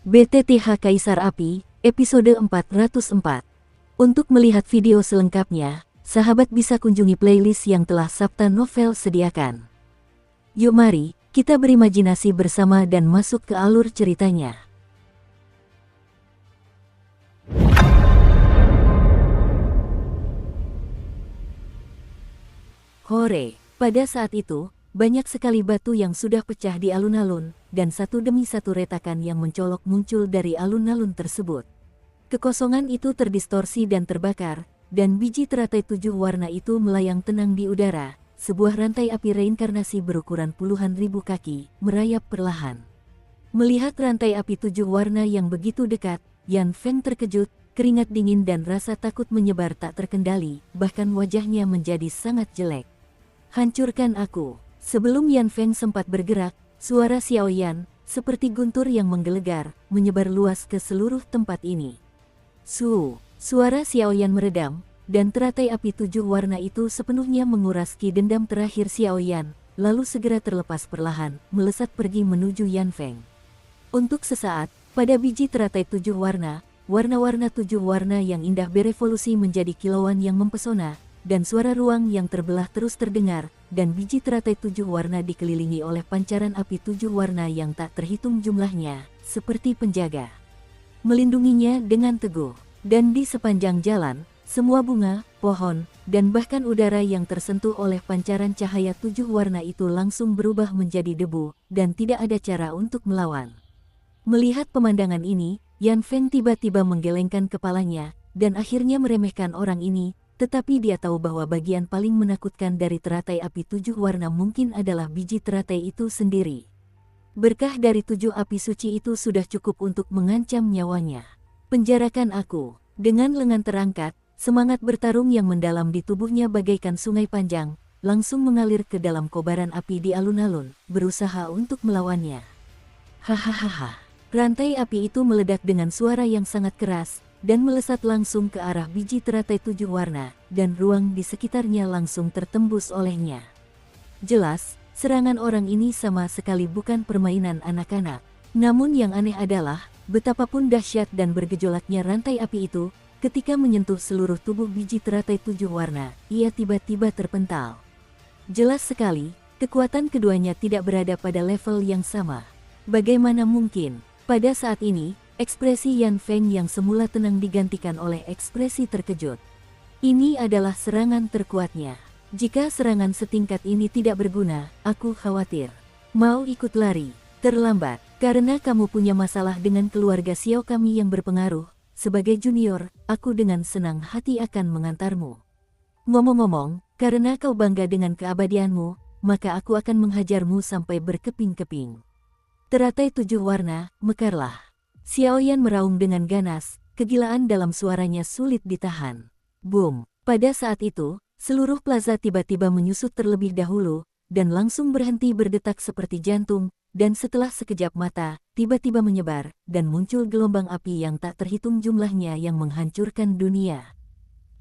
BTTH Kaisar Api, episode 404. Untuk melihat video selengkapnya, sahabat bisa kunjungi playlist yang telah Sabta Novel sediakan. Yuk mari, kita berimajinasi bersama dan masuk ke alur ceritanya. Hore, pada saat itu, banyak sekali batu yang sudah pecah di alun-alun, dan satu demi satu retakan yang mencolok muncul dari alun-alun tersebut. Kekosongan itu terdistorsi dan terbakar, dan biji teratai 7 warna itu melayang tenang di udara. Sebuah rantai api reinkarnasi berukuran puluhan ribu kaki, merayap perlahan. Melihat rantai api 7 warna yang begitu dekat, Yan Feng terkejut, keringat dingin dan rasa takut menyebar tak terkendali, bahkan wajahnya menjadi sangat jelek. Hancurkan aku. Sebelum Yan Feng sempat bergerak, suara Xiao Yan, seperti guntur yang menggelegar, menyebar luas ke seluruh tempat ini. Suara Xiao Yan meredam, dan teratai api 7 warna itu sepenuhnya menguras ki dendam terakhir Xiao Yan, lalu segera terlepas perlahan, melesat pergi menuju Yan Feng. Untuk sesaat, pada biji teratai 7 warna, warna-warna 7 warna yang indah berevolusi menjadi kilauan yang mempesona, dan suara ruang yang terbelah terus terdengar, dan biji teratai 7 warna dikelilingi oleh pancaran api 7 warna yang tak terhitung jumlahnya, seperti penjaga. Melindunginya dengan teguh, dan di sepanjang jalan, semua bunga, pohon, dan bahkan udara yang tersentuh oleh pancaran cahaya 7 warna itu langsung berubah menjadi debu, dan tidak ada cara untuk melawan. Melihat pemandangan ini, Yan Feng tiba-tiba menggelengkan kepalanya, dan akhirnya meremehkan orang ini, tetapi dia tahu bahwa bagian paling menakutkan dari teratai api 7 warna mungkin adalah biji teratai itu sendiri. Berkah dari 7 api suci itu sudah cukup untuk mengancam nyawanya. Penjarakan aku. Dengan lengan terangkat, semangat bertarung yang mendalam di tubuhnya bagaikan sungai panjang, langsung mengalir ke dalam kobaran api di alun-alun, berusaha untuk melawannya. Hahaha. Rantai api itu meledak dengan suara yang sangat keras, dan melesat langsung ke arah biji teratai 7 warna, dan ruang di sekitarnya langsung tertembus olehnya. Jelas, serangan orang ini sama sekali bukan permainan anak-anak. Namun yang aneh adalah, betapapun dahsyat dan bergejolaknya rantai api itu, ketika menyentuh seluruh tubuh biji teratai 7 warna, ia tiba-tiba terpental. Jelas sekali, kekuatan keduanya tidak berada pada level yang sama. Bagaimana mungkin, pada saat ini, ekspresi Yan Feng yang semula tenang digantikan oleh ekspresi terkejut. Ini adalah serangan terkuatnya. Jika serangan setingkat ini tidak berguna, aku khawatir. Mau ikut lari? Terlambat, karena kamu punya masalah dengan keluarga Xiao kami yang berpengaruh. Sebagai junior, aku dengan senang hati akan mengantarmu. Ngomong-ngomong, karena kau bangga dengan keabadianmu, maka aku akan menghajarmu sampai berkeping-keping. Teratai 7 warna, mekarlah. Xiao Yan meraung dengan ganas, kegilaan dalam suaranya sulit ditahan. Boom! Pada saat itu, seluruh plaza tiba-tiba menyusut terlebih dahulu, dan langsung berhenti berdetak seperti jantung, dan setelah sekejap mata, tiba-tiba menyebar, dan muncul gelombang api yang tak terhitung jumlahnya yang menghancurkan dunia.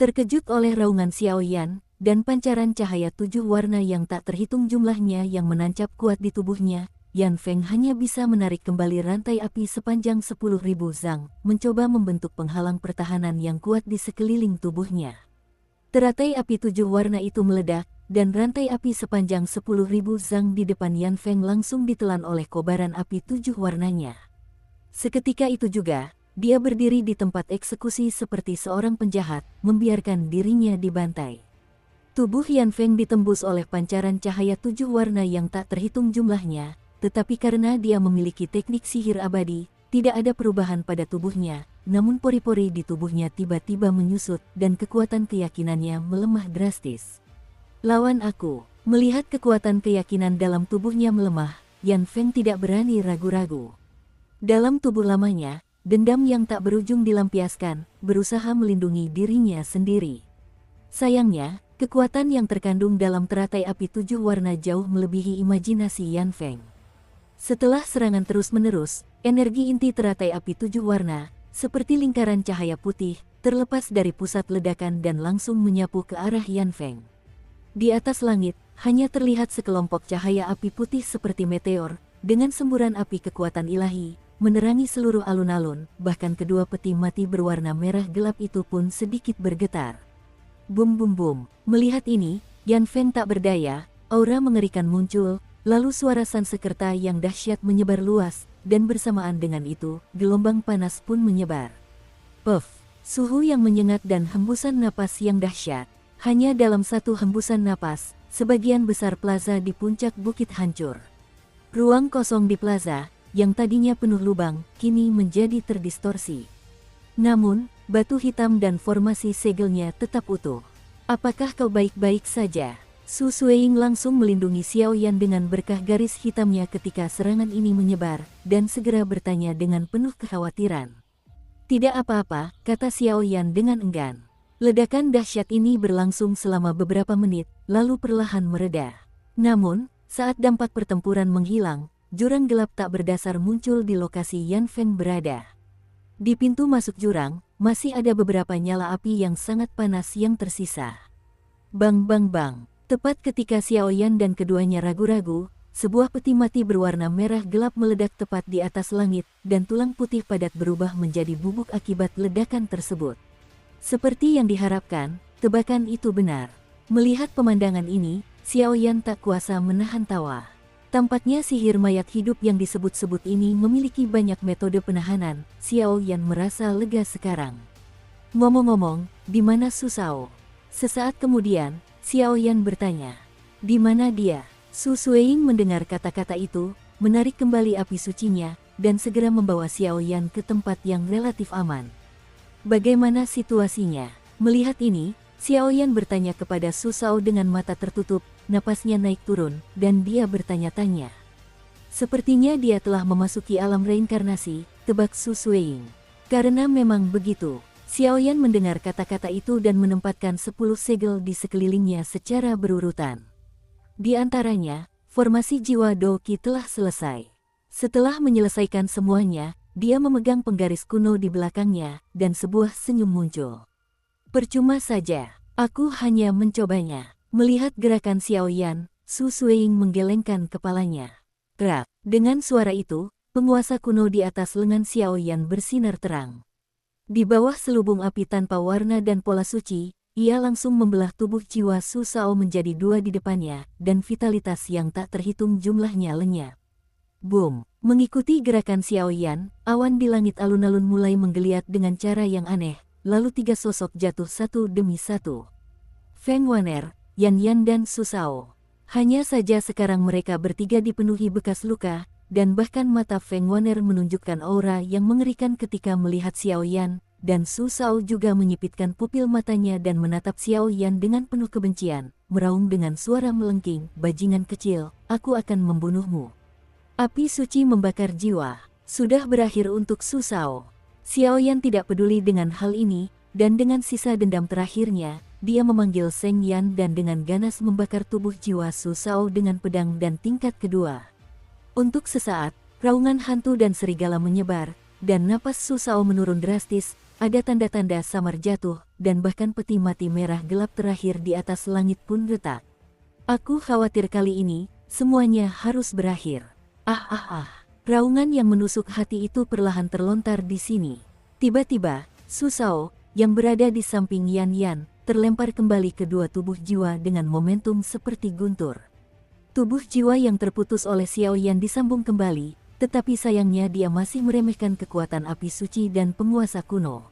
Terkejut oleh raungan Xiao Yan, dan pancaran cahaya 7 warna yang tak terhitung jumlahnya yang menancap kuat di tubuhnya, Yan Feng hanya bisa menarik kembali rantai api sepanjang 10.000 zang, mencoba membentuk penghalang pertahanan yang kuat di sekeliling tubuhnya. Teratai api 7 warna itu meledak, dan rantai api sepanjang 10.000 zang di depan Yan Feng langsung ditelan oleh kobaran api 7 warnanya. Seketika itu juga, dia berdiri di tempat eksekusi seperti seorang penjahat, membiarkan dirinya dibantai. Tubuh Yan Feng ditembus oleh pancaran cahaya 7 warna yang tak terhitung jumlahnya, tetapi karena dia memiliki teknik sihir abadi, tidak ada perubahan pada tubuhnya, namun pori-pori di tubuhnya tiba-tiba menyusut dan kekuatan keyakinannya melemah drastis. Lawan aku. Melihat kekuatan keyakinan dalam tubuhnya melemah, Yan Feng tidak berani ragu-ragu. Dalam tubuh lamanya, dendam yang tak berujung dilampiaskan, berusaha melindungi dirinya sendiri. Sayangnya, kekuatan yang terkandung dalam teratai api 7 warna jauh melebihi imajinasi Yan Feng. Setelah serangan terus-menerus, energi inti teratai api 7 warna, seperti lingkaran cahaya putih, terlepas dari pusat ledakan dan langsung menyapu ke arah Yan Feng. Di atas langit, hanya terlihat sekelompok cahaya api putih seperti meteor, dengan semburan api kekuatan ilahi, menerangi seluruh alun-alun, bahkan kedua peti mati berwarna merah gelap itu pun sedikit bergetar. Bum bum bum. Melihat ini, Yan Feng tak berdaya, aura mengerikan muncul, lalu suara Sansekerta yang dahsyat menyebar luas, dan bersamaan dengan itu, gelombang panas pun menyebar. Puff, suhu yang menyengat dan hembusan napas yang dahsyat. Hanya dalam satu hembusan napas, sebagian besar plaza di puncak bukit hancur. Ruang kosong di plaza, yang tadinya penuh lubang, kini menjadi terdistorsi. Namun, batu hitam dan formasi segelnya tetap utuh. Apakah kau baik-baik saja? Su Suiying langsung melindungi Xiao Yan dengan berkah garis hitamnya ketika serangan ini menyebar, dan segera bertanya dengan penuh kekhawatiran. Tidak apa-apa, kata Xiao Yan dengan enggan. Ledakan dahsyat ini berlangsung selama beberapa menit, lalu perlahan mereda. Namun, saat dampak pertempuran menghilang, jurang gelap tak berdasar muncul di lokasi Yan Feng berada. Di pintu masuk jurang, masih ada beberapa nyala api yang sangat panas yang tersisa. Bang bang bang. Tepat ketika Xiao Yan dan keduanya ragu-ragu, sebuah peti mati berwarna merah gelap meledak tepat di atas langit, dan tulang putih padat berubah menjadi bubuk akibat ledakan tersebut. Seperti yang diharapkan, tebakan itu benar. Melihat pemandangan ini, Xiao Yan tak kuasa menahan tawa. Tampaknya sihir mayat hidup yang disebut-sebut ini memiliki banyak metode penahanan. Xiao Yan merasa lega sekarang. Ngomong-ngomong, di mana Su Shao? Sesaat kemudian, Xiao Yan bertanya, di mana dia? Su Suiying mendengar kata-kata itu, menarik kembali api sucinya, dan segera membawa Xiao Yan ke tempat yang relatif aman. Bagaimana situasinya? Melihat ini, Xiao Yan bertanya kepada Su Shao dengan mata tertutup, napasnya naik turun, dan dia bertanya-tanya. Sepertinya dia telah memasuki alam reinkarnasi, tebak Su Suiying. Karena memang begitu, Xiao Yan mendengar kata-kata itu dan menempatkan 10 segel di sekelilingnya secara berurutan. Di antaranya, formasi jiwa Doki telah selesai. Setelah menyelesaikan semuanya, dia memegang penggaris kuno di belakangnya, dan sebuah senyum muncul. Percuma saja, aku hanya mencobanya. Melihat gerakan Xiao Yan, Su Suiying menggelengkan kepalanya. Gerak. Dengan suara itu, penguasa kuno di atas lengan Xiao Yan bersinar terang. Di bawah selubung api tanpa warna dan pola suci, ia langsung membelah tubuh jiwa Su Shao menjadi dua di depannya, dan vitalitas yang tak terhitung jumlahnya lenyap. Boom! Mengikuti gerakan Xiao Yan, awan di langit alun-alun mulai menggeliat dengan cara yang aneh, lalu 3 sosok jatuh satu demi satu. Feng Wan'er, Yan Yan dan Su Shao. Hanya saja sekarang mereka bertiga dipenuhi bekas luka, dan bahkan mata Feng Wan'er menunjukkan aura yang mengerikan ketika melihat Xiao Yan, dan Su Shao juga menyipitkan pupil matanya dan menatap Xiao Yan dengan penuh kebencian, meraung dengan suara melengking, bajingan kecil, aku akan membunuhmu. Api suci membakar jiwa, sudah berakhir untuk Su Shao. Xiao Yan tidak peduli dengan hal ini, dan dengan sisa dendam terakhirnya, dia memanggil Seng Yan dan dengan ganas membakar tubuh jiwa Su Shao dengan pedang dan tingkat kedua. Untuk sesaat, raungan hantu dan serigala menyebar, dan napas Su Shao menurun drastis, ada tanda-tanda samar jatuh, dan bahkan peti mati merah gelap terakhir di atas langit pun retak. Aku khawatir kali ini, semuanya harus berakhir. Raungan yang menusuk hati itu perlahan terlontar di sini. Tiba-tiba, Su Shao, yang berada di samping Yan Yan, terlempar kembali ke dua tubuh jiwa dengan momentum seperti guntur. Tubuh jiwa yang terputus oleh Xiao Yan disambung kembali, tetapi sayangnya dia masih meremehkan kekuatan api suci dan penguasa kuno.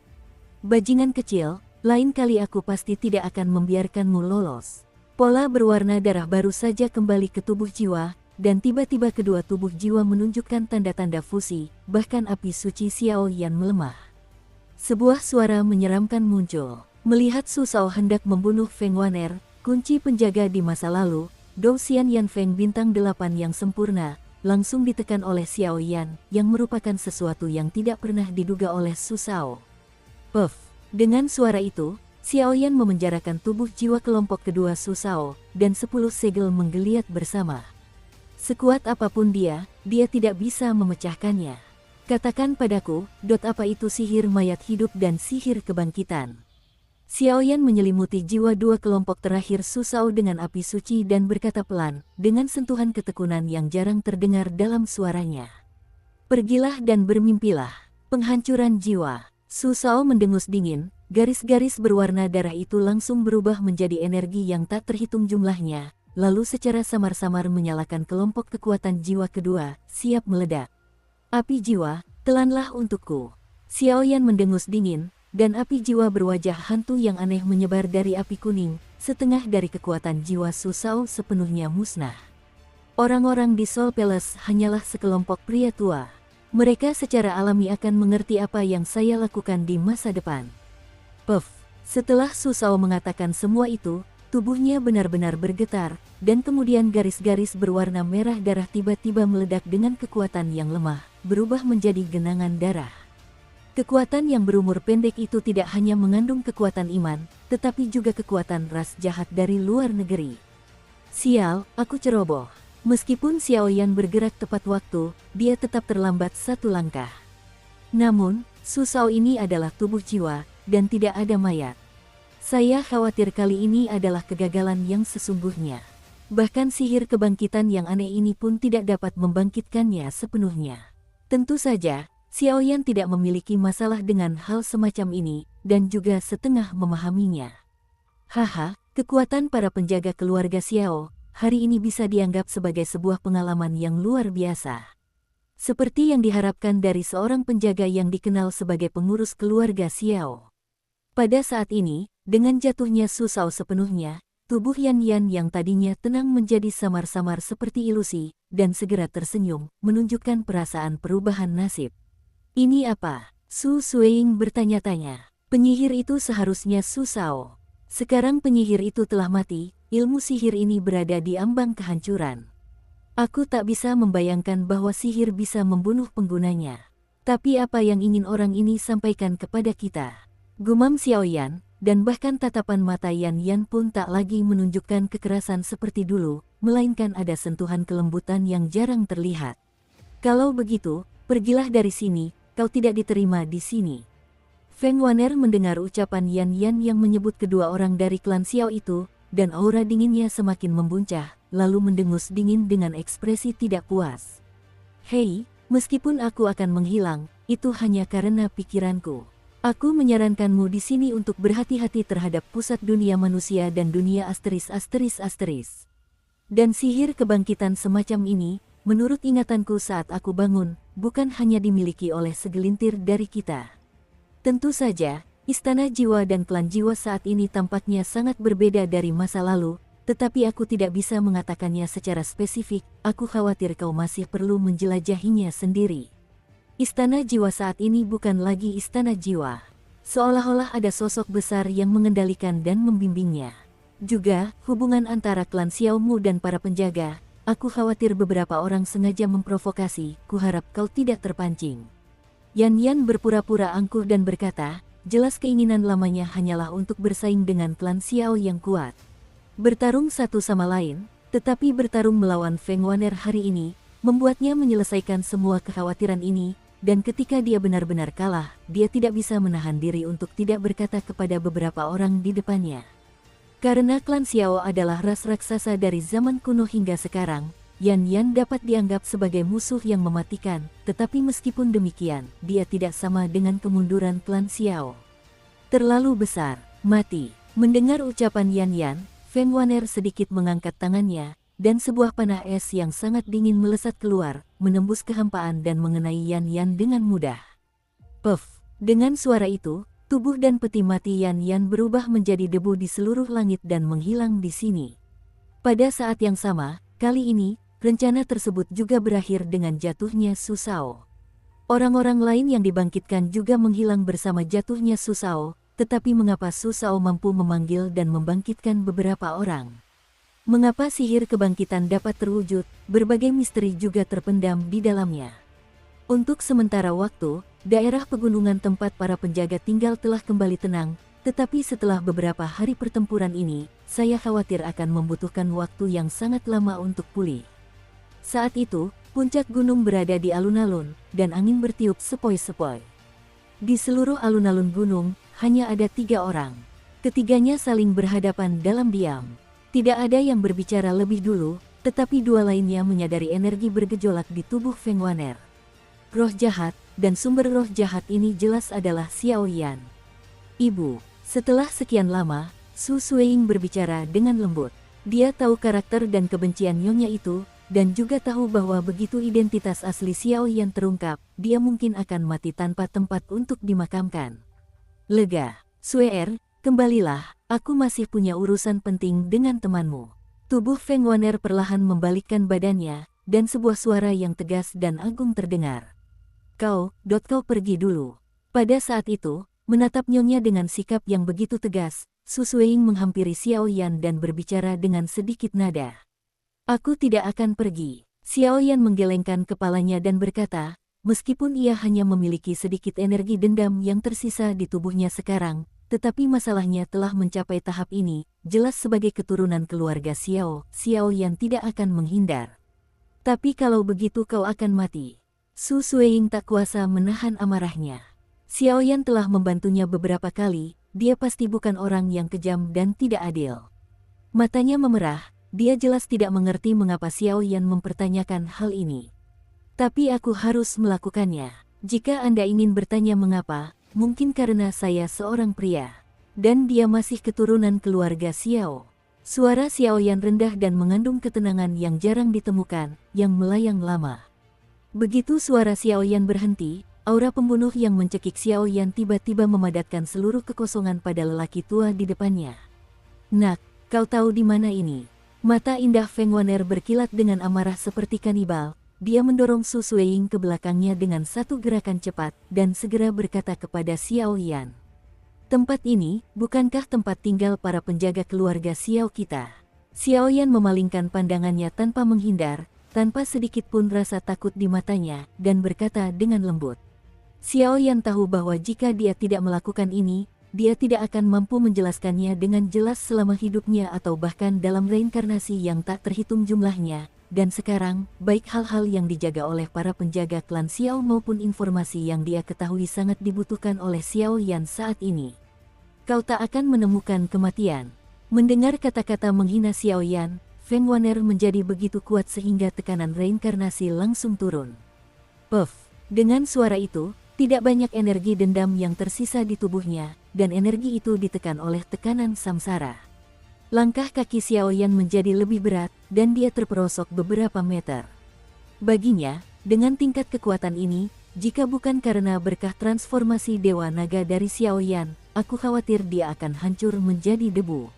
Bajingan kecil, lain kali aku pasti tidak akan membiarkanmu lolos. Pola berwarna darah baru saja kembali ke tubuh jiwa, dan tiba-tiba kedua tubuh jiwa menunjukkan tanda-tanda fusi, bahkan api suci Xiao Yan melemah. Sebuah suara menyeramkan muncul. Melihat Su Shao hendak membunuh Feng Wan'er, kunci penjaga di masa lalu, Dou Xian Yan Feng bintang 8 yang sempurna, langsung ditekan oleh Xiao Yan, yang merupakan sesuatu yang tidak pernah diduga oleh Su Shao. Puff! Dengan suara itu, Xiao Yan memenjarakan tubuh jiwa kelompok kedua Su Shao, dan 10 segel menggeliat bersama. Sekuat apapun dia tidak bisa memecahkannya. Katakan padaku, apa itu sihir mayat hidup dan sihir kebangkitan? Xiao Yan menyelimuti jiwa dua kelompok terakhir Su Shao dengan api suci dan berkata pelan, dengan sentuhan ketekunan yang jarang terdengar dalam suaranya. Pergilah dan bermimpilah. Penghancuran jiwa. Su Shao mendengus dingin, garis-garis berwarna darah itu langsung berubah menjadi energi yang tak terhitung jumlahnya, lalu secara samar-samar menyalakan kelompok kekuatan jiwa kedua, siap meledak. Api jiwa, telanlah untukku. Xiaoyan mendengus dingin, dan api jiwa berwajah hantu yang aneh menyebar dari api kuning, setengah dari kekuatan jiwa Su Shao sepenuhnya musnah. Orang-orang di Soul Palace hanyalah sekelompok pria tua. Mereka secara alami akan mengerti apa yang saya lakukan di masa depan. Puff, setelah Su Shao mengatakan semua itu, tubuhnya benar-benar bergetar, dan kemudian garis-garis berwarna merah darah tiba-tiba meledak dengan kekuatan yang lemah, berubah menjadi genangan darah. Kekuatan yang berumur pendek itu tidak hanya mengandung kekuatan iman, tetapi juga kekuatan ras jahat dari luar negeri. Sial, aku ceroboh. Meskipun Xiaoyan bergerak tepat waktu, dia tetap terlambat satu langkah. Namun, Su Shao ini adalah tubuh jiwa, dan tidak ada mayat. Saya khawatir kali ini adalah kegagalan yang sesungguhnya. Bahkan sihir kebangkitan yang aneh ini pun tidak dapat membangkitkannya sepenuhnya. Tentu saja, Xiaoyan tidak memiliki masalah dengan hal semacam ini, dan juga setengah memahaminya. Haha, kekuatan para penjaga keluarga Xiao hari ini bisa dianggap sebagai sebuah pengalaman yang luar biasa. Seperti yang diharapkan dari seorang penjaga yang dikenal sebagai pengurus keluarga Xiao. Pada saat ini, dengan jatuhnya Su Shao sepenuhnya, tubuh Yan Yan yang tadinya tenang menjadi samar-samar seperti ilusi, dan segera tersenyum, menunjukkan perasaan perubahan nasib. Ini apa? Su Suiying bertanya-tanya. Penyihir itu seharusnya Su Shao. Sekarang penyihir itu telah mati. Ilmu sihir ini berada di ambang kehancuran. Aku tak bisa membayangkan bahwa sihir bisa membunuh penggunanya. Tapi apa yang ingin orang ini sampaikan kepada kita? Gumam Xiaoyan, dan bahkan tatapan mata Yan Yan pun tak lagi menunjukkan kekerasan seperti dulu, melainkan ada sentuhan kelembutan yang jarang terlihat. Kalau begitu, pergilah dari sini, kau tidak diterima di sini. Feng Waner mendengar ucapan Yan Yan yang menyebut kedua orang dari klan Xiao itu, dan aura dinginnya semakin membuncah, lalu mendengus dingin dengan ekspresi tidak puas. Hei, meskipun aku akan menghilang, itu hanya karena pikiranku. Aku menyarankanmu di sini untuk berhati-hati terhadap pusat dunia manusia dan dunia asteris. Dan sihir kebangkitan semacam ini, menurut ingatanku saat aku bangun, bukan hanya dimiliki oleh segelintir dari kita. Tentu saja, Istana Jiwa dan Klan Jiwa saat ini tampaknya sangat berbeda dari masa lalu, tetapi aku tidak bisa mengatakannya secara spesifik, aku khawatir kau masih perlu menjelajahinya sendiri. Istana Jiwa saat ini bukan lagi Istana Jiwa. Seolah-olah ada sosok besar yang mengendalikan dan membimbingnya. Juga, hubungan antara klan Xiaomu dan para penjaga, aku khawatir beberapa orang sengaja memprovokasi, kuharap kau tidak terpancing. Yan Yan berpura-pura angkuh dan berkata, jelas keinginan lamanya hanyalah untuk bersaing dengan klan Xiao yang kuat. Bertarung satu sama lain, tetapi bertarung melawan Feng Waner hari ini, membuatnya menyelesaikan semua kekhawatiran ini, dan ketika dia benar-benar kalah, dia tidak bisa menahan diri untuk tidak berkata kepada beberapa orang di depannya. Karena klan Xiao adalah ras raksasa dari zaman kuno hingga sekarang, Yan Yan dapat dianggap sebagai musuh yang mematikan, tetapi meskipun demikian, dia tidak sama dengan kemunduran klan Xiao. Terlalu besar, mati. Mendengar ucapan Yan Yan, Feng Waner sedikit mengangkat tangannya, dan sebuah panah es yang sangat dingin melesat keluar, menembus kehampaan dan mengenai Yan Yan dengan mudah. Puff! Dengan suara itu, tubuh dan peti mati Yan Yan berubah menjadi debu di seluruh langit dan menghilang di sini. Pada saat yang sama, kali ini, rencana tersebut juga berakhir dengan jatuhnya Su Shao. Orang-orang lain yang dibangkitkan juga menghilang bersama jatuhnya Su Shao, tetapi mengapa Su Shao mampu memanggil dan membangkitkan beberapa orang? Mengapa sihir kebangkitan dapat terwujud, berbagai misteri juga terpendam di dalamnya. Untuk sementara waktu, daerah pegunungan tempat para penjaga tinggal telah kembali tenang, tetapi setelah beberapa hari pertempuran ini, saya khawatir akan membutuhkan waktu yang sangat lama untuk pulih. Saat itu, puncak gunung berada di alun-alun, dan angin bertiup sepoi-sepoi. Di seluruh alun-alun gunung, hanya ada 3 orang. Ketiganya saling berhadapan dalam diam. Tidak ada yang berbicara lebih dulu, tetapi 2 lainnya menyadari energi bergejolak di tubuh Feng Waner. roh jahat, dan sumber roh jahat ini jelas adalah Xiao Yan. Ibu, setelah sekian lama, Su Suiying berbicara dengan lembut. Dia tahu karakter dan kebencian Nyonya itu, dan juga tahu bahwa begitu identitas asli Xiao Yan terungkap, dia mungkin akan mati tanpa tempat untuk dimakamkan. Lega, Suer, kembalilah, aku masih punya urusan penting dengan temanmu. Tubuh Feng Wan'er perlahan membalikkan badannya, dan sebuah suara yang tegas dan agung terdengar. Kau pergi dulu. Pada saat itu, menatap Nyonya dengan sikap yang begitu tegas, Su Suiying menghampiri Xiao Yan dan berbicara dengan sedikit nada. Aku tidak akan pergi. Xiao Yan menggelengkan kepalanya dan berkata, meskipun ia hanya memiliki sedikit energi dendam yang tersisa di tubuhnya sekarang, tetapi masalahnya telah mencapai tahap ini, jelas sebagai keturunan keluarga Xiao Yan tidak akan menghindar. Tapi kalau begitu kau akan mati. Su Suiying tak kuasa menahan amarahnya. Xiao Yan telah membantunya beberapa kali, dia pasti bukan orang yang kejam dan tidak adil. Matanya memerah, dia jelas tidak mengerti mengapa Xiao Yan mempertanyakan hal ini. Tapi aku harus melakukannya. Jika Anda ingin bertanya mengapa, mungkin karena saya seorang pria. Dan dia masih keturunan keluarga Xiao. Suara Xiao Yan rendah dan mengandung ketenangan yang jarang ditemukan, yang melayang lama. Begitu suara Xiao Yan berhenti, aura pembunuh yang mencekik Xiao Yan tiba-tiba memadatkan seluruh kekosongan pada lelaki tua di depannya. Nak, kau tahu di mana ini? Mata indah Feng Wan'er berkilat dengan amarah seperti kanibal. Dia mendorong Su Suiying ke belakangnya dengan satu gerakan cepat, dan segera berkata kepada Xiao Yan. Tempat ini, bukankah tempat tinggal para penjaga keluarga Xiao kita? Xiao Yan memalingkan pandangannya tanpa menghindar, tanpa sedikit pun rasa takut di matanya, dan berkata dengan lembut. Xiao Yan tahu bahwa jika dia tidak melakukan ini, dia tidak akan mampu menjelaskannya dengan jelas selama hidupnya atau bahkan dalam reinkarnasi yang tak terhitung jumlahnya. Dan sekarang, baik hal-hal yang dijaga oleh para penjaga klan Xiao maupun informasi yang dia ketahui sangat dibutuhkan oleh Xiao Yan saat ini. Kau tak akan menemukan kematian. Mendengar kata-kata menghina Xiao Yan, Feng Wan'er menjadi begitu kuat sehingga tekanan reinkarnasi langsung turun. Puff! Dengan suara itu, tidak banyak energi dendam yang tersisa di tubuhnya, dan energi itu ditekan oleh tekanan samsara. Langkah kaki Xiao Yan menjadi lebih berat, dan dia terperosok beberapa meter. Baginya, dengan tingkat kekuatan ini, jika bukan karena berkah transformasi Dewa Naga dari Xiao Yan, aku khawatir dia akan hancur menjadi debu.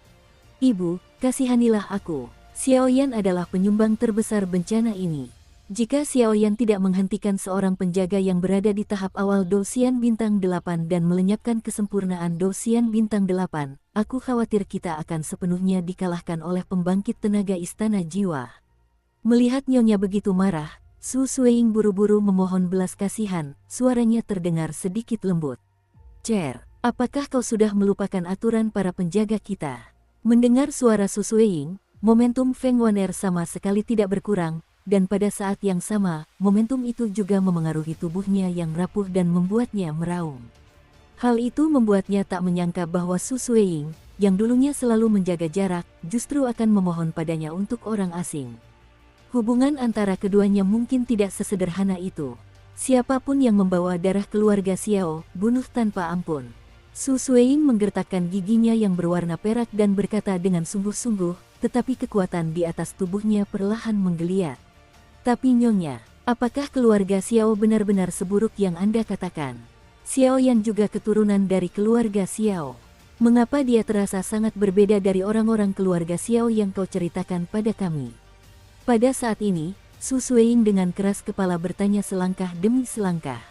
Ibu, kasihanilah aku. Xiao Yan adalah penyumbang terbesar bencana ini. Jika Xiao Yan tidak menghentikan seorang penjaga yang berada di tahap awal Dosian Bintang 8 dan melenyapkan kesempurnaan Dosian Bintang 8, aku khawatir kita akan sepenuhnya dikalahkan oleh pembangkit tenaga Istana Jiwa. Melihat Nyonya begitu marah, Su Suiying buru-buru memohon belas kasihan, suaranya terdengar sedikit lembut. Cer, apakah kau sudah melupakan aturan para penjaga kita? Mendengar suara Su Suiying, momentum Feng Wan'er sama sekali tidak berkurang, dan pada saat yang sama, momentum itu juga memengaruhi tubuhnya yang rapuh dan membuatnya meraung. Hal itu membuatnya tak menyangka bahwa Su Suiying, yang dulunya selalu menjaga jarak, justru akan memohon padanya untuk orang asing. Hubungan antara keduanya mungkin tidak sesederhana itu. Siapapun yang membawa darah keluarga Xiao, bunuh tanpa ampun. Su Suiying menggertakkan giginya yang berwarna perak dan berkata dengan sungguh-sungguh, tetapi kekuatan di atas tubuhnya perlahan menggeliat. Tapi Nyonya, apakah keluarga Xiao benar-benar seburuk yang Anda katakan? Xiao Yan juga keturunan dari keluarga Xiao. Mengapa dia terasa sangat berbeda dari orang-orang keluarga Xiao yang kau ceritakan pada kami? Pada saat ini, Su Suiying dengan keras kepala bertanya selangkah demi selangkah.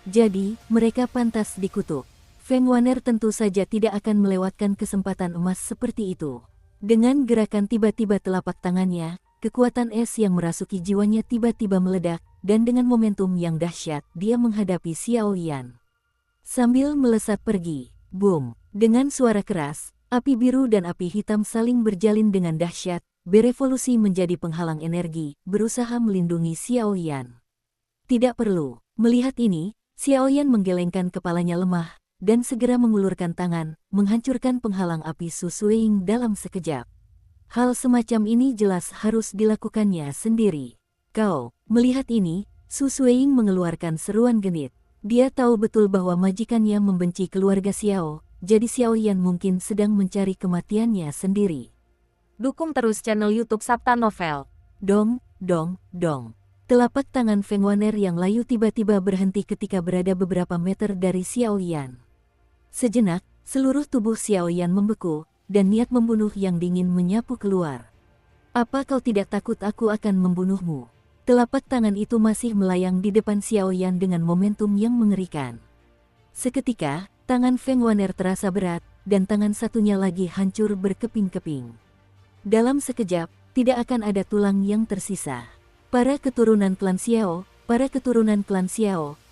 Jadi, mereka pantas dikutuk. Feng Wan'er tentu saja tidak akan melewatkan kesempatan emas seperti itu. Dengan gerakan tiba-tiba telapak tangannya, kekuatan es yang merasuki jiwanya tiba-tiba meledak, dan dengan momentum yang dahsyat, dia menghadapi Xiao Yan. Sambil melesat pergi, boom! Dengan suara keras, api biru dan api hitam saling berjalin dengan dahsyat, berevolusi menjadi penghalang energi, berusaha melindungi Xiao Yan. Tidak perlu. Melihat ini, Xiao Yan menggelengkan kepalanya lemah, dan segera mengulurkan tangan, menghancurkan penghalang api Su Suiying dalam sekejap. Hal semacam ini jelas harus dilakukannya sendiri. Kau, melihat ini, Su Suiying mengeluarkan seruan genit. Dia tahu betul bahwa majikannya membenci keluarga Xiao, jadi Xiao Yan mungkin sedang mencari kematiannya sendiri. Dukung terus channel YouTube Sabta Novel. Dong, dong, dong. Telapak tangan Feng Waner yang layu tiba-tiba berhenti ketika berada beberapa meter dari Xiao Yan. Sejenak, seluruh tubuh Xiao Yan membeku, dan niat membunuh yang dingin menyapu keluar. Apa kau tidak takut aku akan membunuhmu? Telapak tangan itu masih melayang di depan Xiao Yan dengan momentum yang mengerikan. Seketika, tangan Feng Waner terasa berat, dan tangan satunya lagi hancur berkeping-keping. Dalam sekejap, tidak akan ada tulang yang tersisa. Para keturunan klan Xiao,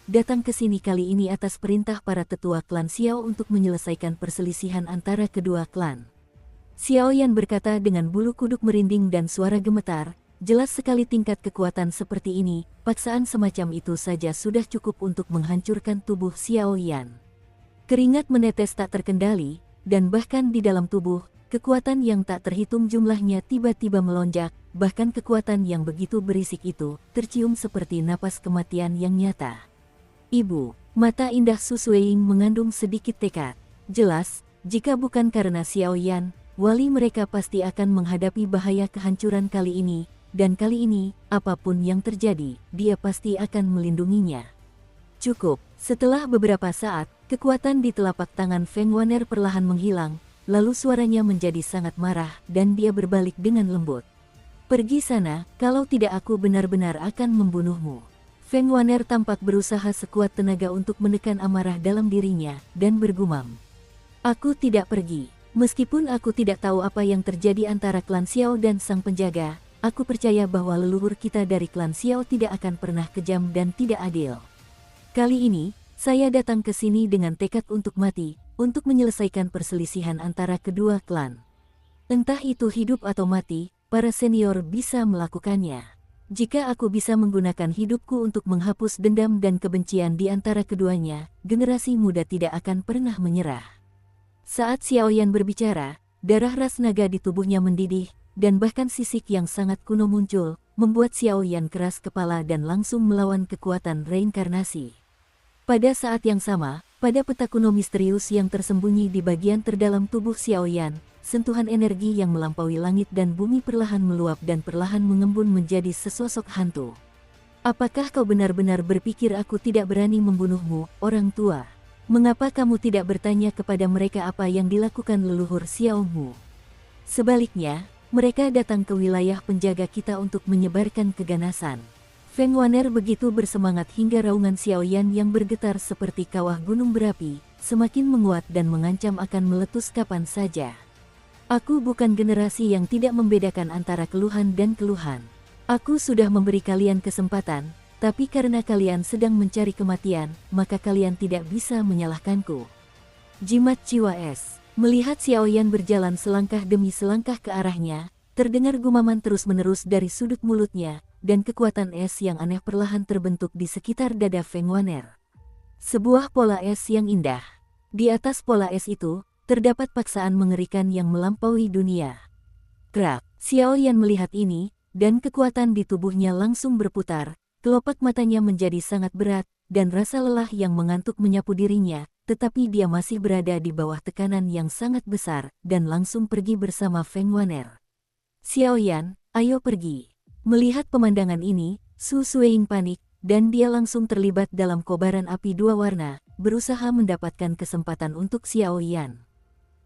datang ke sini kali ini atas perintah para tetua klan Xiao untuk menyelesaikan perselisihan antara kedua klan. Xiao Yan berkata dengan bulu kuduk merinding dan suara gemetar, jelas sekali tingkat kekuatan seperti ini, paksaan semacam itu saja sudah cukup untuk menghancurkan tubuh Xiao Yan. Keringat menetes tak terkendali, dan bahkan di dalam tubuh, kekuatan yang tak terhitung jumlahnya tiba-tiba melonjak, bahkan kekuatan yang begitu berisik itu, tercium seperti napas kematian yang nyata. Ibu, mata indah Su Suiying mengandung sedikit tekad. Jelas, jika bukan karena Xiao Yan, wali mereka pasti akan menghadapi bahaya kehancuran kali ini, dan kali ini, apapun yang terjadi, dia pasti akan melindunginya. Cukup, setelah beberapa saat, kekuatan di telapak tangan Feng Waner perlahan menghilang, lalu suaranya menjadi sangat marah, dan dia berbalik dengan lembut. Pergi sana, kalau tidak aku benar-benar akan membunuhmu. Feng Waner tampak berusaha sekuat tenaga untuk menekan amarah dalam dirinya, dan bergumam. Aku tidak pergi. Meskipun aku tidak tahu apa yang terjadi antara klan Xiao dan sang penjaga, aku percaya bahwa leluhur kita dari klan Xiao tidak akan pernah kejam dan tidak adil. Kali ini, saya datang ke sini dengan tekad untuk mati, untuk menyelesaikan perselisihan antara kedua klan. Entah itu hidup atau mati, para senior bisa melakukannya. Jika aku bisa menggunakan hidupku untuk menghapus dendam dan kebencian di antara keduanya, generasi muda tidak akan pernah menyerah. Saat Xiao Yan berbicara, darah ras naga di tubuhnya mendidih, dan bahkan sisik yang sangat kuno muncul, membuat Xiao Yan keras kepala dan langsung melawan kekuatan reinkarnasi. Pada saat yang sama, pada peta kuno misterius yang tersembunyi di bagian terdalam tubuh Xiao Yan, sentuhan energi yang melampaui langit dan bumi perlahan meluap dan perlahan mengembun menjadi sesosok hantu. Apakah kau benar-benar berpikir aku tidak berani membunuhmu, orang tua? Mengapa kamu tidak bertanya kepada mereka apa yang dilakukan leluhur Xiaomu? Sebaliknya, mereka datang ke wilayah penjaga kita untuk menyebarkan keganasan. Feng Waner begitu bersemangat hingga raungan Xiao Yan yang bergetar seperti kawah gunung berapi, semakin menguat dan mengancam akan meletus kapan saja. Aku bukan generasi yang tidak membedakan antara keluhan dan keluhan. Aku sudah memberi kalian kesempatan, tapi karena kalian sedang mencari kematian, maka kalian tidak bisa menyalahkanku. Jimat jiwa es. Melihat Xiao Yan berjalan selangkah demi selangkah ke arahnya, terdengar gumaman terus-menerus dari sudut mulutnya, dan kekuatan es yang aneh perlahan terbentuk di sekitar dada Feng Waner. Sebuah pola es yang indah. Di atas pola es itu, terdapat paksaan mengerikan yang melampaui dunia. Krak, Xiao Yan melihat ini, dan kekuatan di tubuhnya langsung berputar, kelopak matanya menjadi sangat berat, dan rasa lelah yang mengantuk menyapu dirinya, tetapi dia masih berada di bawah tekanan yang sangat besar, dan langsung pergi bersama Feng Waner. Xiao Yan, ayo pergi. Melihat pemandangan ini, Su Suiying panik, dan dia langsung terlibat dalam kobaran api dua warna, berusaha mendapatkan kesempatan untuk Xiao Yan.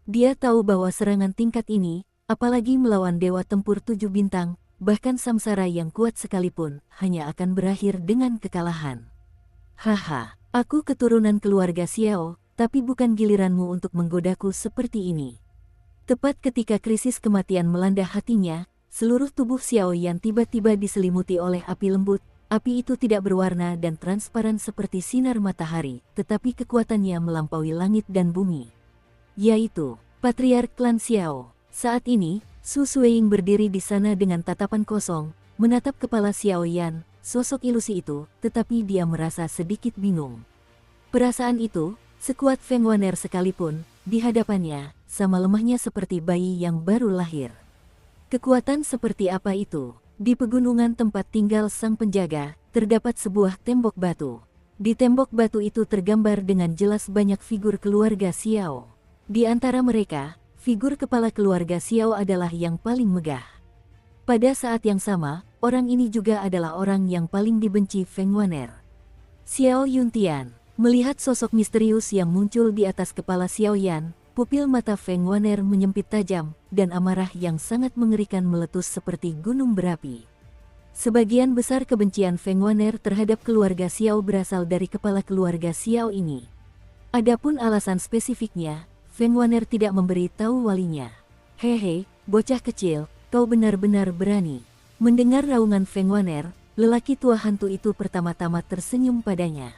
Dia tahu bahwa serangan tingkat ini, apalagi melawan Dewa Tempur 7 Bintang, bahkan Samsara yang kuat sekalipun, hanya akan berakhir dengan kekalahan. Haha, aku keturunan keluarga Xiao, tapi bukan giliranmu untuk menggodaku seperti ini. Tepat ketika krisis kematian melanda hatinya, seluruh tubuh Xiao Yan tiba-tiba diselimuti oleh api lembut. Api itu tidak berwarna dan transparan seperti sinar matahari, tetapi kekuatannya melampaui langit dan bumi. Yaitu Patriark Klan Xiao. Saat ini, Su Suiying berdiri di sana dengan tatapan kosong, menatap kepala Xiao Yan, sosok ilusi itu, tetapi dia merasa sedikit bingung. Perasaan itu, sekuat Feng Waner sekalipun, di hadapannya, sama lemahnya seperti bayi yang baru lahir. Kekuatan seperti apa itu? Di pegunungan tempat tinggal sang penjaga, terdapat sebuah tembok batu. Di tembok batu itu tergambar dengan jelas banyak figur keluarga Xiao. Di antara mereka, figur kepala keluarga Xiao adalah yang paling megah. Pada saat yang sama, orang ini juga adalah orang yang paling dibenci Feng Wan'er. Xiao Yuntian, melihat sosok misterius yang muncul di atas kepala Xiao Yan, pupil mata Feng Wan'er menyempit tajam, dan amarah yang sangat mengerikan meletus seperti gunung berapi. Sebagian besar kebencian Feng Wan'er terhadap keluarga Xiao berasal dari kepala keluarga Xiao ini. Adapun alasan spesifiknya, Feng Wan'er tidak memberi tahu walinya. Hehe, bocah kecil, kau benar-benar berani. Mendengar raungan Feng Wan'er, lelaki tua hantu itu pertama-tama tersenyum padanya.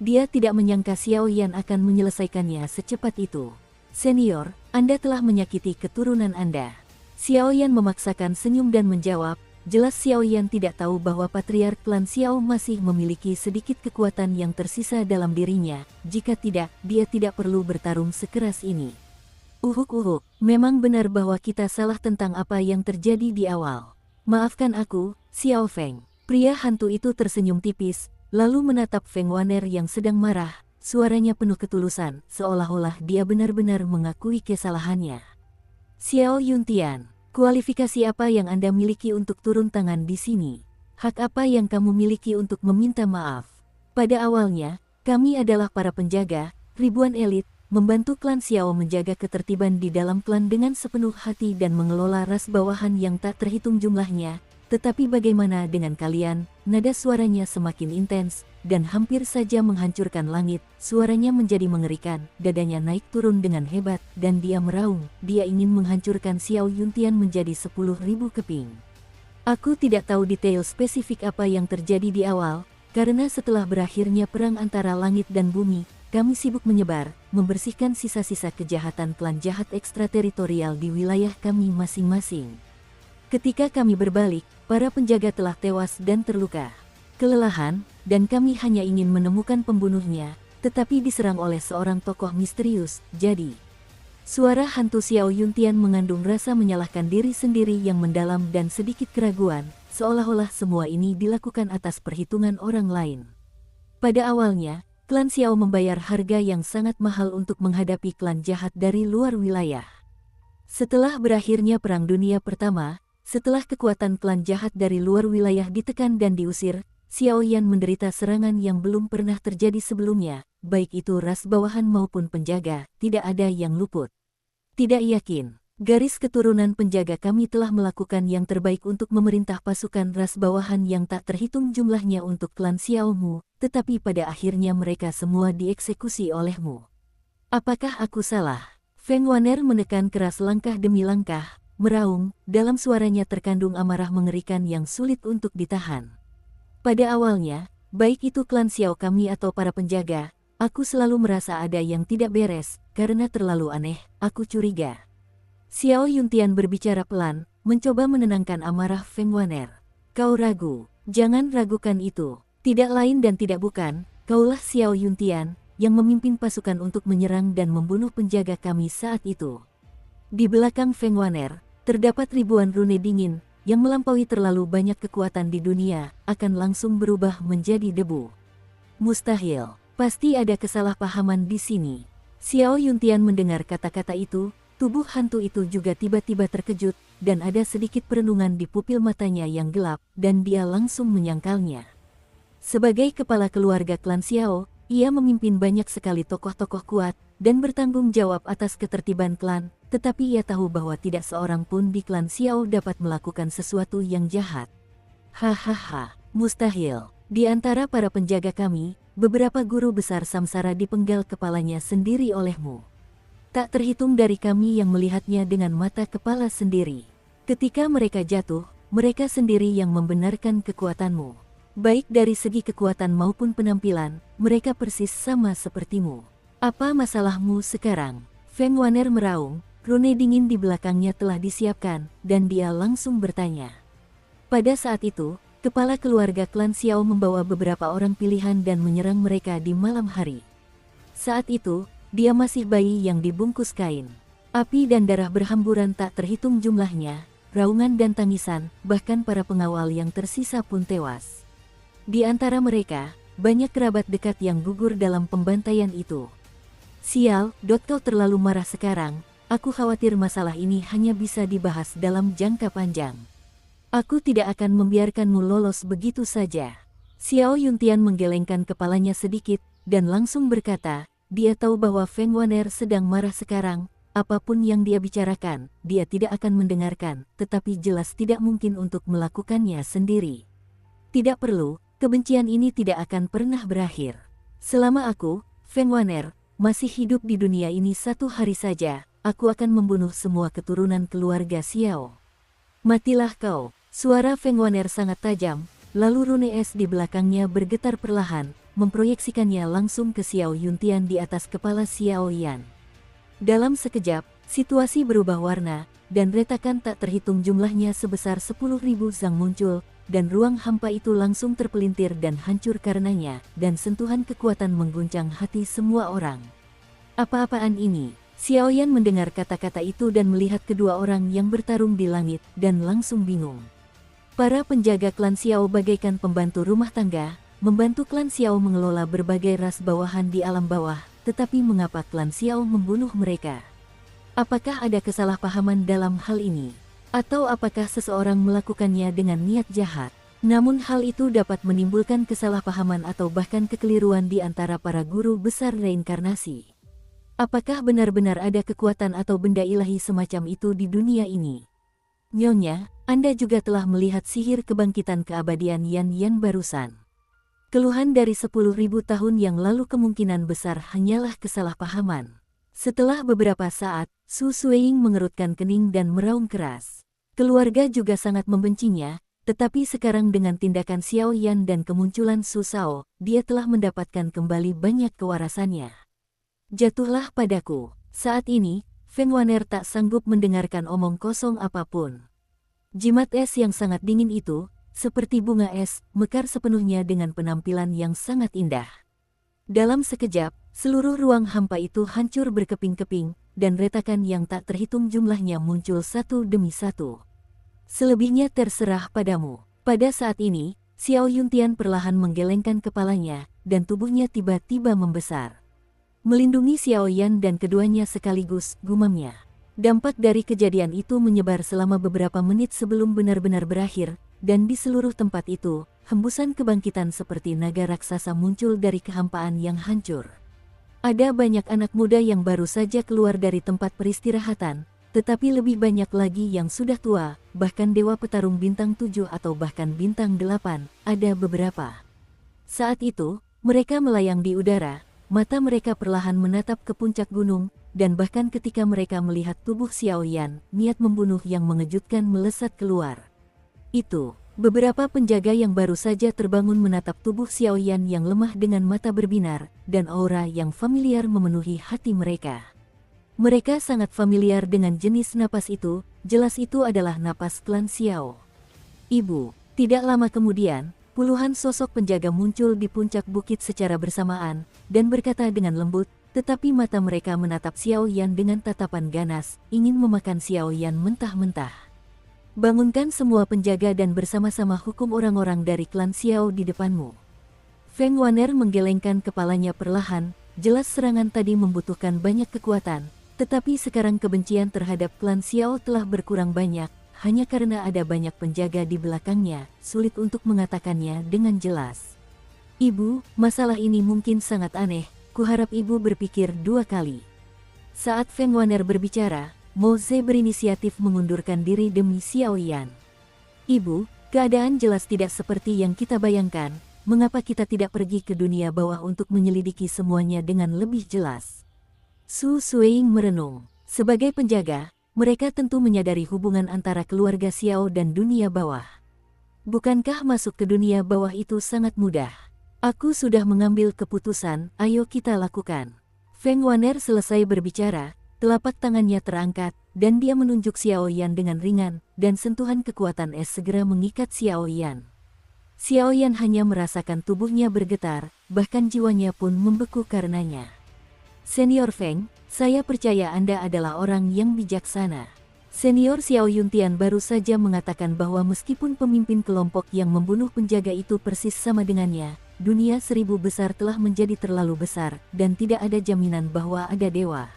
Dia tidak menyangka Xiao Yan akan menyelesaikannya secepat itu. Senior, Anda telah menyakiti keturunan Anda. Xiao Yan memaksakan senyum dan menjawab, jelas Xiao Yan tidak tahu bahwa patriark klan Xiao masih memiliki sedikit kekuatan yang tersisa dalam dirinya, jika tidak, dia tidak perlu bertarung sekeras ini. Memang benar bahwa kita salah tentang apa yang terjadi di awal. Maafkan aku, Xiao Feng. Pria hantu itu tersenyum tipis, lalu menatap Feng Wan'er yang sedang marah. Suaranya penuh ketulusan, seolah-olah dia benar-benar mengakui kesalahannya. Xiao Yuntian, kualifikasi apa yang Anda miliki untuk turun tangan di sini? Hak apa yang kamu miliki untuk meminta maaf? Pada awalnya, kami adalah para penjaga, ribuan elit, membantu klan Xiao menjaga ketertiban di dalam klan dengan sepenuh hati dan mengelola ras bawahan yang tak terhitung jumlahnya. Tetapi bagaimana dengan kalian? Nada suaranya semakin intens, dan hampir saja menghancurkan langit. Suaranya menjadi mengerikan, dadanya naik turun dengan hebat, dan dia meraung. Dia ingin menghancurkan Xiao Yuntian menjadi 10.000 keping. Aku tidak tahu detail spesifik apa yang terjadi di awal, karena setelah berakhirnya perang antara langit dan bumi, kami sibuk menyebar, membersihkan sisa-sisa kejahatan klan jahat ekstrateritorial di wilayah kami masing-masing. Ketika kami berbalik, para penjaga telah tewas dan terluka. Kelelahan, dan kami hanya ingin menemukan pembunuhnya, tetapi diserang oleh seorang tokoh misterius, jadi. Suara hantu Xiao Yuntian mengandung rasa menyalahkan diri sendiri yang mendalam dan sedikit keraguan, seolah-olah semua ini dilakukan atas perhitungan orang lain. Pada awalnya, klan Xiao membayar harga yang sangat mahal untuk menghadapi klan jahat dari luar wilayah. Setelah berakhirnya Perang Dunia Pertama, setelah kekuatan klan jahat dari luar wilayah ditekan dan diusir, Xiao Yan menderita serangan yang belum pernah terjadi sebelumnya, baik itu ras bawahan maupun penjaga, tidak ada yang luput. Tidak yakin, garis keturunan penjaga kami telah melakukan yang terbaik untuk memerintah pasukan ras bawahan yang tak terhitung jumlahnya untuk klan Xiaomu, tetapi pada akhirnya mereka semua dieksekusi olehmu. Apakah aku salah? Feng Wan'er menekan keras langkah demi langkah, meraung, dalam suaranya terkandung amarah mengerikan yang sulit untuk ditahan. Pada awalnya, baik itu klan Xiao kami atau para penjaga, aku selalu merasa ada yang tidak beres, karena terlalu aneh, aku curiga. Xiao Yuntian berbicara pelan, mencoba menenangkan amarah Feng Wan'er. Kau ragu, jangan ragukan itu, tidak lain dan tidak bukan, kaulah Xiao Yuntian, yang memimpin pasukan untuk menyerang dan membunuh penjaga kami saat itu. Di belakang Feng Wan'er, terdapat ribuan rune dingin, yang melampaui terlalu banyak kekuatan di dunia, akan langsung berubah menjadi debu. Mustahil, pasti ada kesalahpahaman di sini. Xiao Yuntian mendengar kata-kata itu, tubuh hantu itu juga tiba-tiba terkejut, dan ada sedikit perenungan di pupil matanya yang gelap, dan dia langsung menyangkalnya. Sebagai kepala keluarga klan Xiao, ia memimpin banyak sekali tokoh-tokoh kuat, dan bertanggung jawab atas ketertiban klan, tetapi ia tahu bahwa tidak seorang pun di klan Xiao dapat melakukan sesuatu yang jahat. Hahaha, mustahil. Di antara para penjaga kami, beberapa guru besar samsara dipenggal kepalanya sendiri olehmu. Tak terhitung dari kami yang melihatnya dengan mata kepala sendiri. Ketika mereka jatuh, mereka sendiri yang membenarkan kekuatanmu. Baik dari segi kekuatan maupun penampilan, mereka persis sama sepertimu. Apa masalahmu sekarang? Feng Wan'er meraung, rune dingin di belakangnya telah disiapkan, dan dia langsung bertanya. Pada saat itu, kepala keluarga klan Xiao membawa beberapa orang pilihan dan menyerang mereka di malam hari. Saat itu, dia masih bayi yang dibungkus kain. Api dan darah berhamburan tak terhitung jumlahnya, raungan dan tangisan, bahkan para pengawal yang tersisa pun tewas. Di antara mereka, banyak kerabat dekat yang gugur dalam pembantaian itu. Sial, kau terlalu marah sekarang. Aku khawatir masalah ini hanya bisa dibahas dalam jangka panjang. Aku tidak akan membiarkanmu lolos begitu saja. Xiao Yuntian menggelengkan kepalanya sedikit, dan langsung berkata, dia tahu bahwa Feng Waner sedang marah sekarang, apapun yang dia bicarakan, dia tidak akan mendengarkan, tetapi jelas tidak mungkin untuk melakukannya sendiri. Tidak perlu, kebencian ini tidak akan pernah berakhir. Selama aku, Feng Waner, masih hidup di dunia ini 1 hari saja, aku akan membunuh semua keturunan keluarga Xiao. Matilah kau. Suara Feng Waner sangat tajam, lalu rune es di belakangnya bergetar perlahan, memproyeksikannya langsung ke Xiao Yuntian di atas kepala Xiao Yan. Dalam sekejap, situasi berubah warna, dan retakan tak terhitung jumlahnya sebesar 10.000 zang muncul, dan ruang hampa itu langsung terpelintir dan hancur karenanya, dan sentuhan kekuatan mengguncang hati semua orang. Apa-apaan ini? Xiao Yan mendengar kata-kata itu dan melihat kedua orang yang bertarung di langit, dan langsung bingung. Para penjaga klan Xiao bagaikan pembantu rumah tangga, membantu klan Xiao mengelola berbagai ras bawahan di alam bawah, tetapi mengapa klan Xiao membunuh mereka? Apakah ada kesalahpahaman dalam hal ini? Atau apakah seseorang melakukannya dengan niat jahat? Namun hal itu dapat menimbulkan kesalahpahaman atau bahkan kekeliruan di antara para guru besar reinkarnasi. Apakah benar-benar ada kekuatan atau benda ilahi semacam itu di dunia ini? Nyonya, Anda juga telah melihat sihir kebangkitan keabadian Yan barusan. Keluhan dari 10.000 tahun yang lalu kemungkinan besar hanyalah kesalahpahaman. Setelah beberapa saat, Su Suiying mengerutkan kening dan meraung keras. Keluarga juga sangat membencinya, tetapi sekarang dengan tindakan Xiao Yan dan kemunculan Su Shao, dia telah mendapatkan kembali banyak kewarasannya. Jatuhlah padaku. Saat ini, Feng Waner tak sanggup mendengarkan omong kosong apapun. Jimat es yang sangat dingin itu, seperti bunga es, mekar sepenuhnya dengan penampilan yang sangat indah. Dalam sekejap, seluruh ruang hampa itu hancur berkeping-keping, dan retakan yang tak terhitung jumlahnya muncul satu demi satu. Selebihnya terserah padamu. Pada saat ini, Xiao Yuntian perlahan menggelengkan kepalanya, dan tubuhnya tiba-tiba membesar. Melindungi Xiao Yan dan keduanya sekaligus, gumamnya. Dampak dari kejadian itu menyebar selama beberapa menit sebelum benar-benar berakhir, dan di seluruh tempat itu, hembusan kebangkitan seperti naga raksasa muncul dari kehampaan yang hancur. Ada banyak anak muda yang baru saja keluar dari tempat peristirahatan, tetapi lebih banyak lagi yang sudah tua, bahkan dewa petarung bintang 7 atau bahkan bintang 8, ada beberapa. Saat itu, mereka melayang di udara, mata mereka perlahan menatap ke puncak gunung, dan bahkan ketika mereka melihat tubuh Xiao Yan, niat membunuh yang mengejutkan melesat keluar. Itu, beberapa penjaga yang baru saja terbangun menatap tubuh Xiao Yan yang lemah dengan mata berbinar, dan aura yang familiar memenuhi hati mereka. Mereka sangat familiar dengan jenis napas itu, jelas itu adalah napas klan Xiao. Ibu, tidak lama kemudian, puluhan sosok penjaga muncul di puncak bukit secara bersamaan, dan berkata dengan lembut, tetapi mata mereka menatap Xiao Yan dengan tatapan ganas, ingin memakan Xiao Yan mentah-mentah. Bangunkan semua penjaga dan bersama-sama hukum orang-orang dari klan Xiao di depanmu. Feng Waner menggelengkan kepalanya perlahan, jelas serangan tadi membutuhkan banyak kekuatan, tetapi sekarang kebencian terhadap klan Xiao telah berkurang banyak, hanya karena ada banyak penjaga di belakangnya, sulit untuk mengatakannya dengan jelas. Ibu, masalah ini mungkin sangat aneh, kuharap ibu berpikir 2 kali. Saat Feng Waner berbicara, Mo Ze berinisiatif mengundurkan diri demi Xiao Yan. Ibu, keadaan jelas tidak seperti yang kita bayangkan, mengapa kita tidak pergi ke dunia bawah untuk menyelidiki semuanya dengan lebih jelas? Su Suiying merenung. Sebagai penjaga, mereka tentu menyadari hubungan antara keluarga Xiao dan dunia bawah. Bukankah masuk ke dunia bawah itu sangat mudah? Aku sudah mengambil keputusan, ayo kita lakukan. Feng Waner selesai berbicara, telapak tangannya terangkat, dan dia menunjuk Xiao Yan dengan ringan, dan sentuhan kekuatan es segera mengikat Xiao Yan. Xiao Yan hanya merasakan tubuhnya bergetar, bahkan jiwanya pun membeku karenanya. Senior Feng, saya percaya Anda adalah orang yang bijaksana. Senior Xiao Yuntian baru saja mengatakan bahwa meskipun pemimpin kelompok yang membunuh penjaga itu persis sama dengannya, dunia 1000 besar telah menjadi terlalu besar, dan tidak ada jaminan bahwa ada dewa.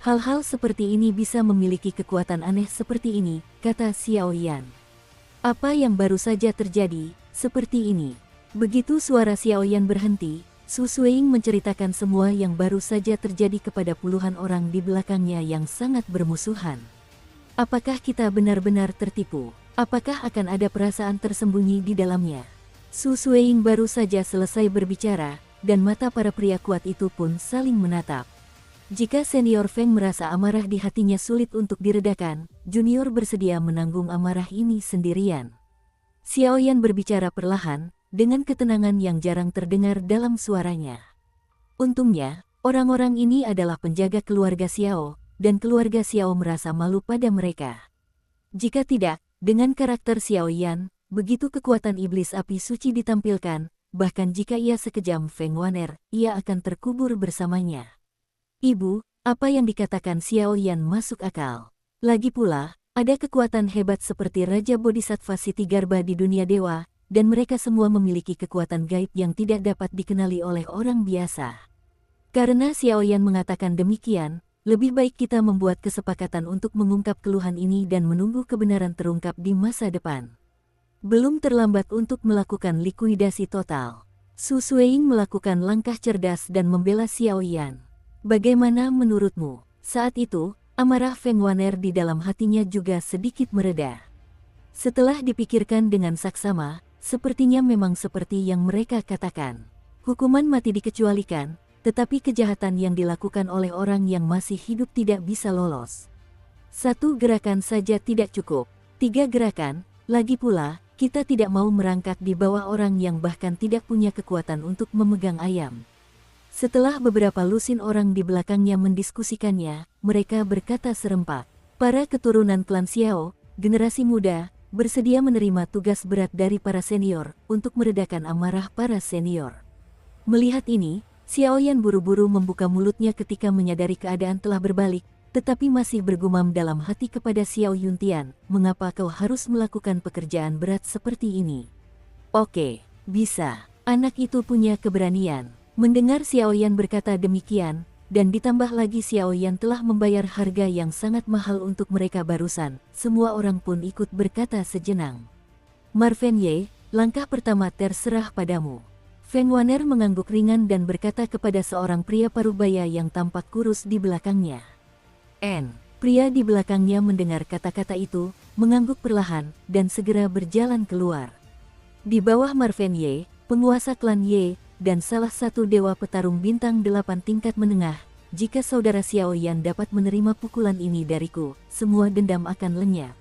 Hal-hal seperti ini bisa memiliki kekuatan aneh seperti ini, kata Xiao Yan. Apa yang baru saja terjadi, seperti ini. Begitu suara Xiao Yan berhenti, Su Suiying menceritakan semua yang baru saja terjadi kepada puluhan orang di belakangnya yang sangat bermusuhan. Apakah kita benar-benar tertipu? Apakah akan ada perasaan tersembunyi di dalamnya? Su Suiying baru saja selesai berbicara, dan mata para pria kuat itu pun saling menatap. Jika senior Feng merasa amarah di hatinya sulit untuk diredakan, junior bersedia menanggung amarah ini sendirian. Xiao Yan berbicara perlahan, dengan ketenangan yang jarang terdengar dalam suaranya. Untungnya, orang-orang ini adalah penjaga keluarga Xiao, dan keluarga Xiao merasa malu pada mereka. Jika tidak, dengan karakter Xiao Yan, begitu kekuatan iblis api suci ditampilkan, bahkan jika ia sekejam Feng Waner, ia akan terkubur bersamanya. Ibu, apa yang dikatakan Xiao Yan masuk akal. Lagi pula, ada kekuatan hebat seperti Raja Bodhisattva Siti Garba di dunia dewa, dan mereka semua memiliki kekuatan gaib yang tidak dapat dikenali oleh orang biasa. Karena Xiao Yan mengatakan demikian, lebih baik kita membuat kesepakatan untuk mengungkap keluhan ini dan menunggu kebenaran terungkap di masa depan. Belum terlambat untuk melakukan likuidasi total. Su Suiying melakukan langkah cerdas dan membela Xiao Yan. Bagaimana menurutmu? Saat itu, amarah Feng Waner di dalam hatinya juga sedikit mereda. Setelah dipikirkan dengan saksama, sepertinya memang seperti yang mereka katakan. Hukuman mati dikecualikan, tetapi kejahatan yang dilakukan oleh orang yang masih hidup tidak bisa lolos. 1 gerakan saja tidak cukup. 3 gerakan, lagi pula, kita tidak mau merangkak di bawah orang yang bahkan tidak punya kekuatan untuk memegang ayam. Setelah beberapa lusin orang di belakangnya mendiskusikannya, mereka berkata serempak. Para keturunan klan Xiao, generasi muda, bersedia menerima tugas berat dari para senior, untuk meredakan amarah para senior. Melihat ini, Xiao Yan buru-buru membuka mulutnya ketika menyadari keadaan telah berbalik, tetapi masih bergumam dalam hati kepada Xiao Yuntian, mengapa kau harus melakukan pekerjaan berat seperti ini? Oke, bisa. Anak itu punya keberanian. Mendengar Xiao Yan berkata demikian, dan ditambah lagi Xiao Yan telah membayar harga yang sangat mahal untuk mereka barusan, semua orang pun ikut berkata sejenang. Marven Ye, langkah pertama terserah padamu. Feng Waner mengangguk ringan dan berkata kepada seorang pria parubaya yang tampak kurus di belakangnya. Pria di belakangnya mendengar kata-kata itu, mengangguk perlahan, dan segera berjalan keluar. Di bawah Marven Ye, penguasa klan Ye, dan salah satu dewa petarung bintang 8 tingkat menengah, jika saudara Xiao Yan dapat menerima pukulan ini dariku, semua dendam akan lenyap.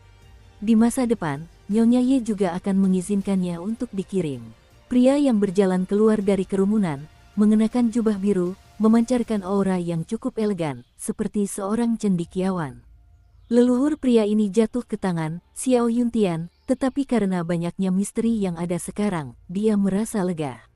Di masa depan, Nyonya Ye juga akan mengizinkannya untuk dikirim. Pria yang berjalan keluar dari kerumunan, mengenakan jubah biru, memancarkan aura yang cukup elegan, seperti seorang cendekiawan. Leluhur pria ini jatuh ke tangan Xiao Yuntian, tetapi karena banyaknya misteri yang ada sekarang, dia merasa lega.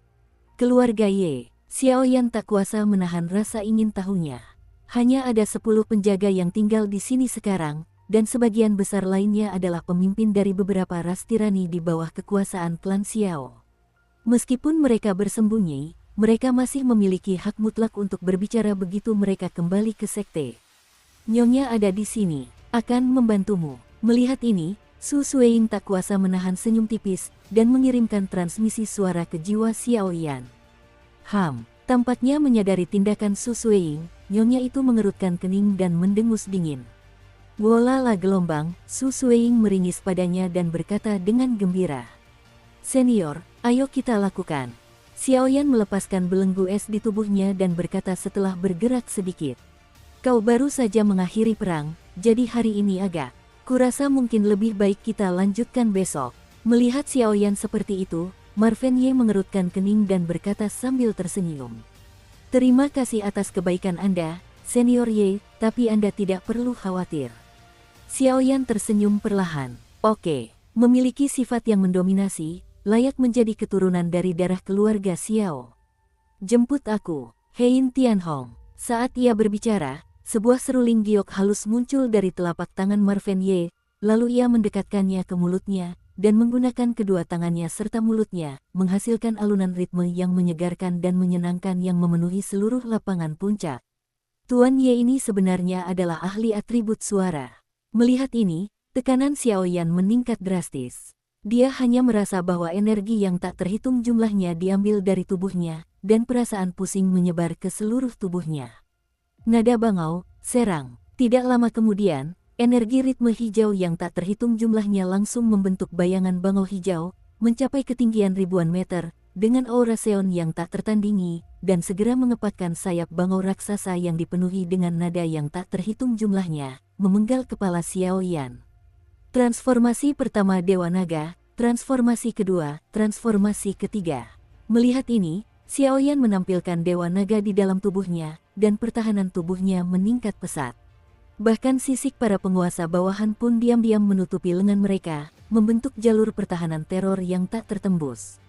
Keluarga Ye, Xiao Yan tak kuasa menahan rasa ingin tahunya. Hanya ada 10 penjaga yang tinggal di sini sekarang, dan sebagian besar lainnya adalah pemimpin dari beberapa ras tirani di bawah kekuasaan klan Xiao. Meskipun mereka bersembunyi, mereka masih memiliki hak mutlak untuk berbicara begitu mereka kembali ke sekte. Nyonya ada di sini, akan membantumu. Melihat ini, Su Suiying tak kuasa menahan senyum tipis, dan mengirimkan transmisi suara ke jiwa Xiao Yan. Tampaknya menyadari tindakan Su Suiying, Nyonya itu mengerutkan kening dan mendengus dingin. Wolala gelombang, Su Suiying meringis padanya dan berkata dengan gembira. Senior, ayo kita lakukan. Xiao Yan melepaskan belenggu es di tubuhnya dan berkata setelah bergerak sedikit. Kau baru saja mengakhiri perang, jadi hari ini kurasa mungkin lebih baik kita lanjutkan besok. Melihat Xiao Yan seperti itu, Marven Ye mengerutkan kening dan berkata sambil tersenyum. Terima kasih atas kebaikan Anda, Senior Ye, tapi Anda tidak perlu khawatir. Xiao Yan tersenyum perlahan. Oke, memiliki sifat yang mendominasi, layak menjadi keturunan dari darah keluarga Xiao. Jemput aku, Hein Tianhong. Saat ia berbicara, sebuah seruling giok halus muncul dari telapak tangan Marvin Ye, lalu ia mendekatkannya ke mulutnya, dan menggunakan kedua tangannya serta mulutnya, menghasilkan alunan ritme yang menyegarkan dan menyenangkan yang memenuhi seluruh lapangan puncak. Tuan Ye ini sebenarnya adalah ahli atribut suara. Melihat ini, tekanan Xiao Yan meningkat drastis. Dia hanya merasa bahwa energi yang tak terhitung jumlahnya diambil dari tubuhnya, dan perasaan pusing menyebar ke seluruh tubuhnya. Nada bangau, serang. Tidak lama kemudian, energi ritme hijau yang tak terhitung jumlahnya langsung membentuk bayangan bangau hijau, mencapai ketinggian ribuan meter, dengan aura seon yang tak tertandingi, dan segera mengepakkan sayap bangau raksasa yang dipenuhi dengan nada yang tak terhitung jumlahnya, memenggal kepala Xiao Yan. Transformasi pertama Dewa Naga, transformasi kedua, transformasi ketiga. Melihat ini, Xiao Yan menampilkan Dewa Naga di dalam tubuhnya, dan pertahanan tubuhnya meningkat pesat. Bahkan sisik para penguasa bawahan pun diam-diam menutupi lengan mereka, membentuk jalur pertahanan teror yang tak tertembus.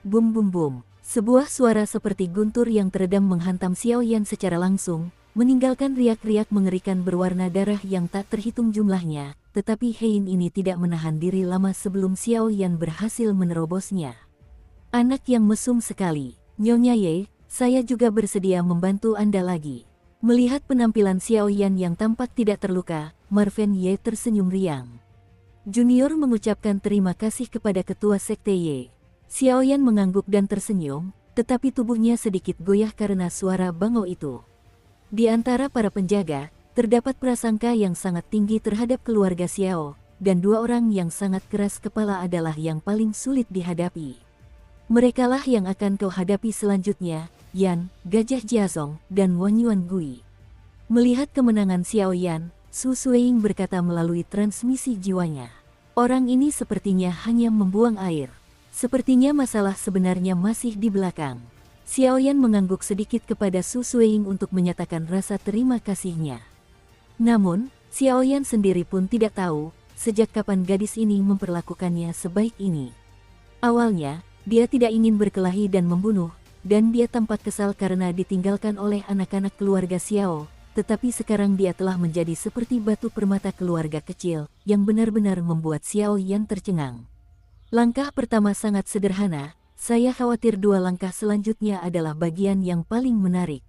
Bum bum bum, sebuah suara seperti guntur yang teredam menghantam Xiao Yan secara langsung, meninggalkan riak-riak mengerikan berwarna darah yang tak terhitung jumlahnya, tetapi Hein ini tidak menahan diri lama sebelum Xiao Yan berhasil menerobosnya. Anak yang mesum sekali, Nyonya Ye, saya juga bersedia membantu Anda lagi. Melihat penampilan Xiao Yan yang tampak tidak terluka, Marvin Ye tersenyum riang. Junior mengucapkan terima kasih kepada ketua sekte Ye. Xiao Yan mengangguk dan tersenyum, tetapi tubuhnya sedikit goyah karena suara bangau itu. Di antara para penjaga, terdapat prasangka yang sangat tinggi terhadap keluarga Xiao, dan dua orang yang sangat keras kepala adalah yang paling sulit dihadapi. Merekalah yang akan kau hadapi selanjutnya, Yan, Gajah Jiazong, dan Wan Yuan Gui. Melihat kemenangan Xiao Yan, Su Suiying berkata melalui transmisi jiwanya. Orang ini sepertinya hanya membuang air. Sepertinya masalah sebenarnya masih di belakang. Xiao Yan mengangguk sedikit kepada Su Suiying untuk menyatakan rasa terima kasihnya. Namun, Xiao Yan sendiri pun tidak tahu, sejak kapan gadis ini memperlakukannya sebaik ini. Awalnya, dia tidak ingin berkelahi dan membunuh, dan dia tampak kesal karena ditinggalkan oleh anak-anak keluarga Xiao, tetapi sekarang dia telah menjadi seperti batu permata keluarga kecil, yang benar-benar membuat Xiao Yan tercengang. Langkah pertama sangat sederhana, saya khawatir dua langkah selanjutnya adalah bagian yang paling menarik.